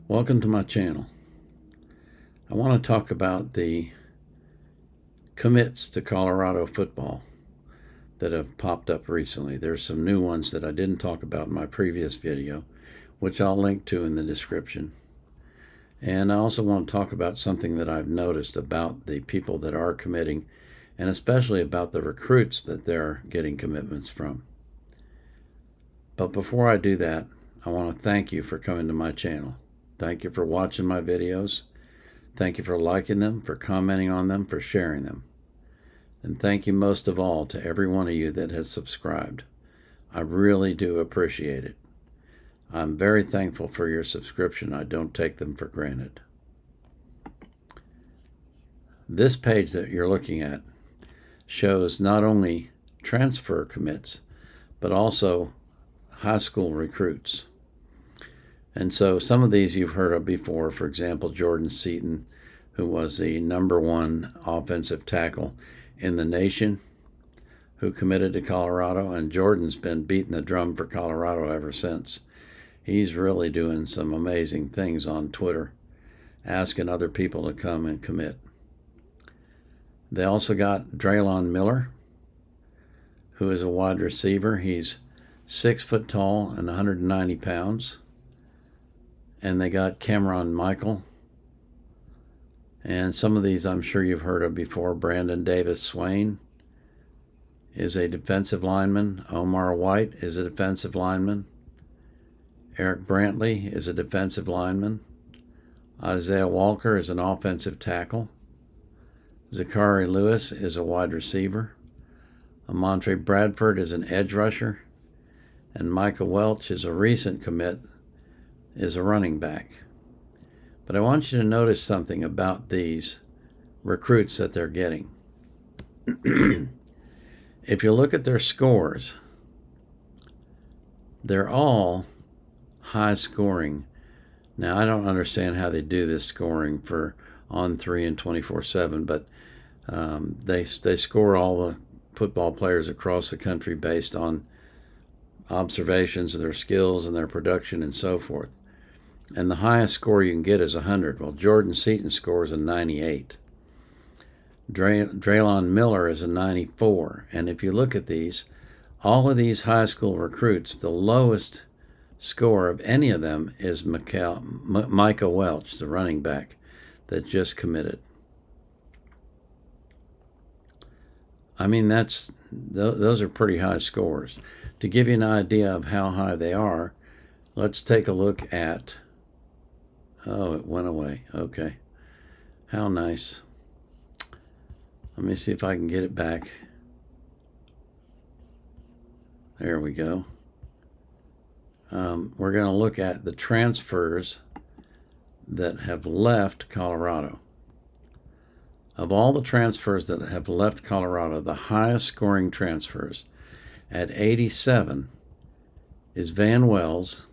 Welcome to my channel. I want to talk about the commits to Colorado football that have popped up recently. There's some new ones that I didn't talk about in my previous video, which I'll link to in the description. And I also want to talk about something that I've noticed about the people that are committing, and especially about the recruits that they're getting commitments from. But before I do that, I want to thank you for coming to my channel. Thank you for watching my videos. Thank you for liking them, for commenting on them, for sharing them. And thank you most of all to every one of you that has subscribed. I really do appreciate it. I'm very thankful for your subscription. I don't take them for granted. This page that you're looking at shows not only transfer commits, but also high school recruits. And so some of these you've heard of before. For example, Jordan Seaton, who was the #1 offensive tackle in the nation, who committed to Colorado. And Jordan's been beating the drum for Colorado ever since. He's really doing some amazing things on Twitter, asking other people to come and commit. They also got Draylon Miller, who is a wide receiver. He's 6 foot tall and 190 pounds. And they got Cameron Michael. And some of these I'm sure you've heard of before. Brandon Davis Swain is a defensive lineman. Omar White is a defensive lineman. Eric Brantley is a defensive lineman. Isaiah Walker is an offensive tackle. Zachary Lewis is a wide receiver. Amontre Bradford is an edge rusher. And Micah Welch is a recent commit, is a running back. But I want you to notice something about these recruits that they're getting. If you look at their scores, they're all high scoring. Now, I don't understand how they do this scoring for On3 and 24/7, but they score all the football players across the country based on observations of their skills and their production and so forth. And the highest score you can get is 100. Well, Jordan Seaton scores a 98. Draylon Miller is a 94. And if you look at these, all of these high school recruits, the lowest score of any of them is Micah Welch, the running back that just committed. I mean, those are pretty high scores. To give you an idea of how high they are, let's take a look at... Oh, it went away. Okay. How nice. Let me see if I can get it back. There we go. We're going to look at the transfers that have left Colorado. Of all the transfers that have left Colorado, the highest scoring transfers at 87 is Van Wells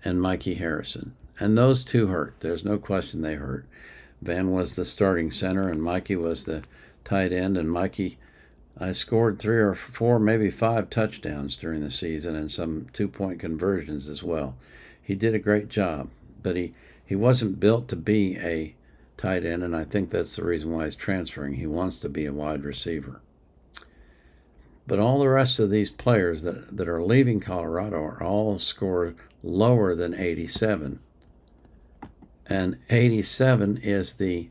and Mikey Harrison. And those two hurt. There's no question they hurt. Van was the starting center, and Mikey was the tight end. And Mikey, I scored 3 or 4, maybe 5 touchdowns during the season and some 2-point conversions as well. He did a great job, but he wasn't built to be a tight end, and I think that's the reason why he's transferring. He wants to be a wide receiver. But all the rest of these players that are leaving Colorado are all scored lower than 87. And 87 is the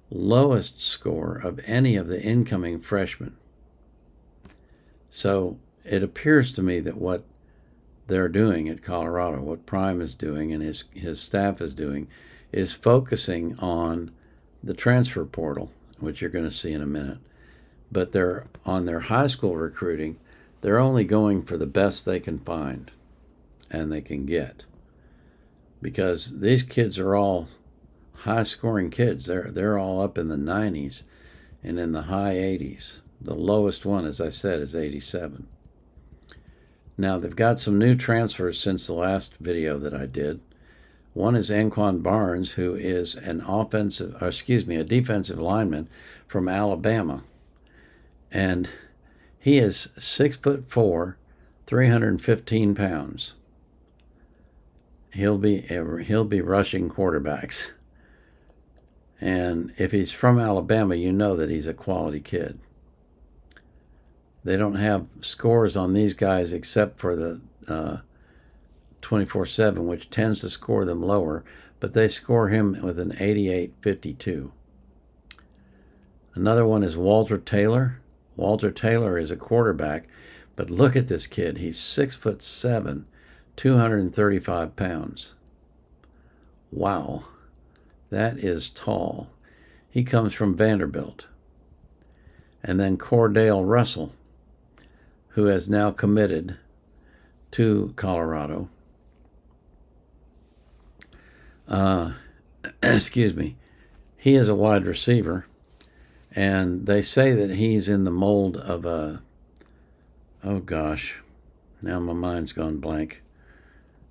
lowest score of any of the incoming freshmen. So it appears to me that what they're doing at Colorado, what Prime is doing and his staff is doing, is focusing on the transfer portal, which you're going to see in a minute. But they're on their high school recruiting, they're only going for the best they can find and they can get. Because these kids are all high-scoring kids. They're all up in the 90s and in the high 80s. The lowest one, as I said, is 87. Now, they've got some new transfers since the last video that I did. One is Anquan Barnes, who is a defensive lineman from Alabama. And he is 6'4", 315 pounds. he'll be rushing quarterbacks. And if he's from Alabama, you know that he's a quality kid. They don't have scores on these guys except for the 24/7, which tends to score them lower, but they score him with an 88.52. Another one is Walter Taylor. Walter Taylor is a quarterback, but look at this kid. He's 6'7", 235 pounds. Wow, that is tall. He comes from Vanderbilt. And then Cordale Russell, who has now committed to Colorado. Excuse me. He is a wide receiver, and they say that he's in the mold of a, oh gosh, now my mind's gone blank.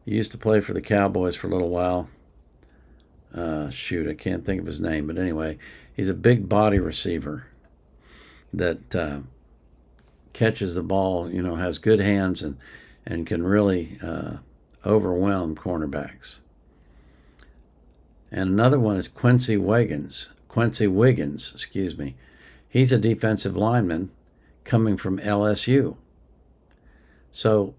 He used to play for the Cowboys for a little while. Shoot, I can't think of his name, but anyway, he's a big body receiver that catches the ball, has good hands and can really overwhelm cornerbacks. And another one is Quincy Wiggins, excuse me. He's a defensive lineman coming from LSU. So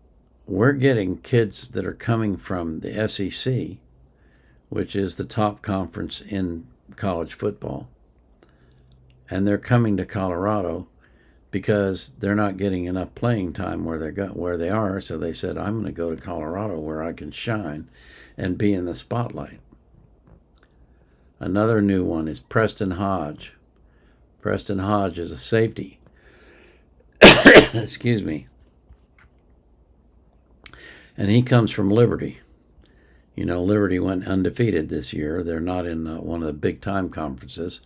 we're getting kids that are coming from the SEC, which is the top conference in college football. And they're coming to Colorado because they're not getting enough playing time where they are. So they said, I'm going to go to Colorado where I can shine and be in the spotlight. Another new one is Preston Hodge. Preston Hodge is a safety. Excuse me. And he comes from Liberty. Liberty went undefeated this year. They're not in one of the big time conferences,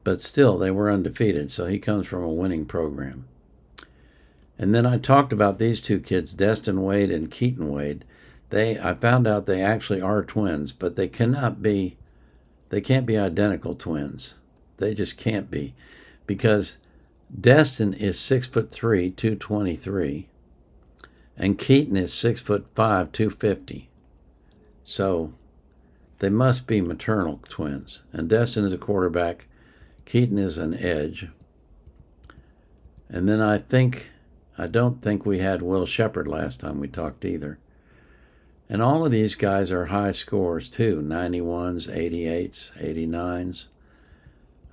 but still they were undefeated. So he comes from a winning program. And then I talked about these two kids, Destin Wade and Keaton Wade. I found out they actually are twins, but they can't be identical twins. They just can't be, because Destin is 6'3", 223, and Keaton is 6'5", 250. So they must be maternal twins. And Destin is a quarterback, Keaton is an edge. And then I don't think we had Will Shepard last time we talked either. And all of these guys are high scores too, 91s, 88s, 89s.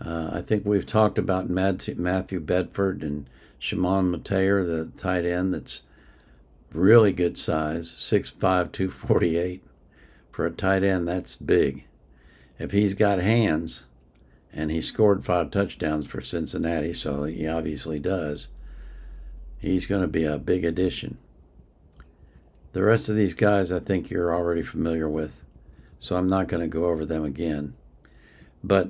I think we've talked about Matthew Bedford and Shimon Mateer, the tight end that's really good size, 6'5", 248. For a tight end, that's big. If he's got hands, and he scored 5 touchdowns for Cincinnati, so he obviously does, he's going to be a big addition. The rest of these guys I think you're already familiar with, so I'm not going to go over them again. But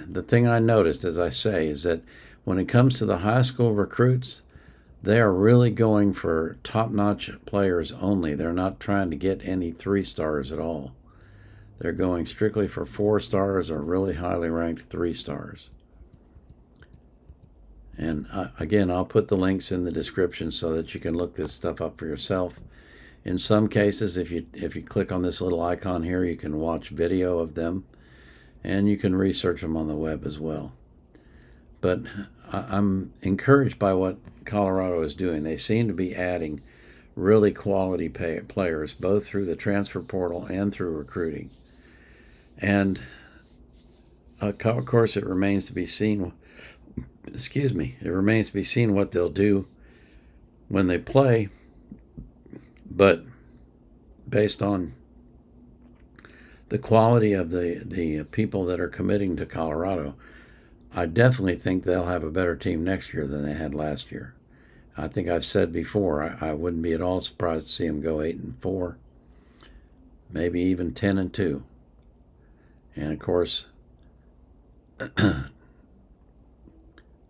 the thing I noticed, as I say, is that when it comes to the high school recruits, they are really going for top-notch players only. They're not trying to get any 3-stars at all. They're going strictly for 4 stars or really highly ranked 3 stars. And again, I'll put the links in the description so that you can look this stuff up for yourself. In some cases, if you click on this little icon here, you can watch video of them, and you can research them on the web as well. But I'm encouraged by what Colorado is doing. They seem to be adding really quality players, both through the transfer portal and through recruiting. And of course, it remains to be seen. It remains to be seen what they'll do when they play. But based on the quality of the people that are committing to Colorado, I definitely think they'll have a better team next year than they had last year. I think I've said before, I wouldn't be at all surprised to see them go 8-4, maybe even 10-2. And of course,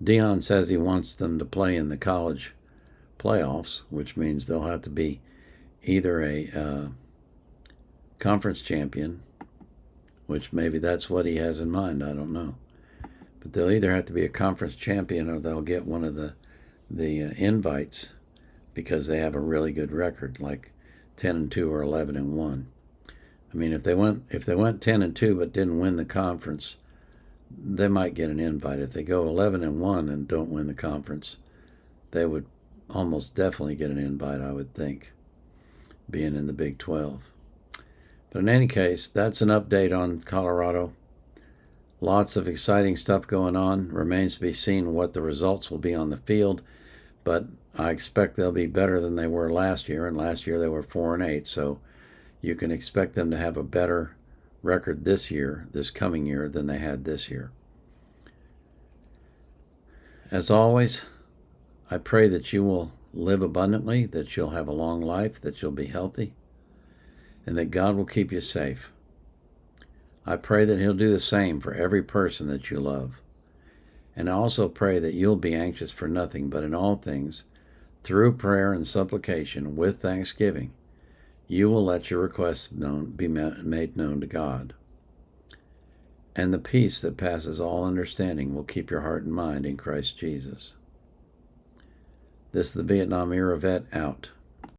Deion says he wants them to play in the college playoffs, which means they'll have to be either a conference champion, which maybe that's what he has in mind, I don't know. But they'll either have to be a conference champion or they'll get one of the invites because they have a really good record, like 10-2 or 11-1. I mean, if they went 10-2 but didn't win the conference, they might get an invite. If they go 11-1 and don't win the conference, they would almost definitely get an invite, I would think, being in the Big 12. But in any case, that's an update on Colorado. Lots of exciting stuff going on. Remains to be seen what the results will be on the field, but I expect they'll be better than they were last year, and last year they were 4-8, so you can expect them to have a better record this coming year, than they had this year. As always, I pray that you will live abundantly, that you'll have a long life, that you'll be healthy, and that God will keep you safe. I pray that He'll do the same for every person that you love. And I also pray that you'll be anxious for nothing, but in all things, through prayer and supplication, with thanksgiving, you will let your requests be made known to God. And the peace that passes all understanding will keep your heart and mind in Christ Jesus. This is the Vietnam Era Vet out.